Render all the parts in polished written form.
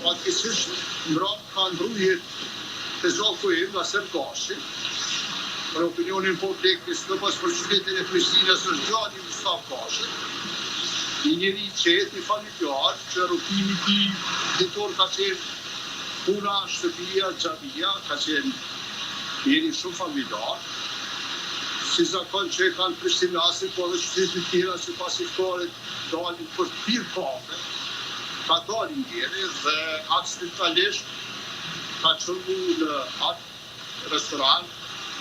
Fatkeqësisht mbrapa ka ndrujë të zoku im nga Sergashi, për opinionin publik, në pas për qytetin e Prishtinës është gjani Mustafa Kashi, një njeri i qetë, një familjar, që rrugtimi i ditor ka qenë puna, shtëpia, xhamia, ka qenë njeri shumë familjar, si zakon që e kanë Prishtinasin, po dhe qytetit tjera që pas iftarit dalin për të pirë kafe, ka dalin njeri dhe aksidentalisht ka qëllu në atë restoran,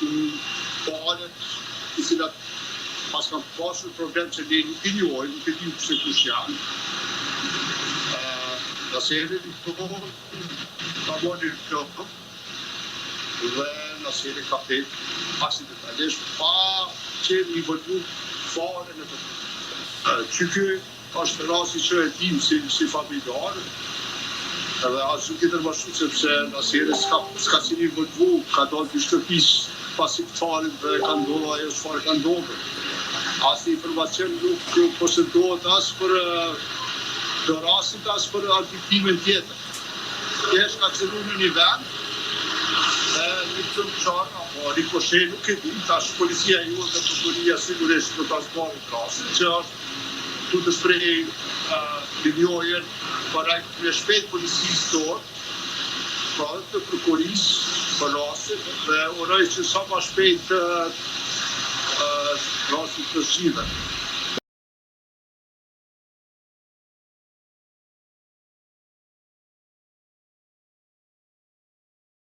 në balet, i cilat pas kam pasur problem që ne nuk i njohim, nuk i dim se kush janë. Nëse jeni në kohë, ka moni në këpëm, dhe nëse jeni ka petë aksidentalisht, pa që një vëllu fare në të të. Që kjo është rasti që e dim si familjar, edhe asë nuk i tërmashu sepse nëse jeni s'ka si një vëllu, ka dalë të shtëpisë pas iftarit dhe ka ndodhë ajo çfarë ka ndodhur. Asë informacion nuk posedohet asë për rastin, asë për artiktimin tjetër. Thjesht ka qëllu në një vend dhe një tërmçar apo rikoshe nuk e di, tash policia ju dhe prokuroria sigurisht do ta zbavit rastin, që është du të shpreh linjojen para në shpejt policisë tonë, pra të prokurisë për rastin dhe uroj që sa ma shpejt rastin të zgjidhet.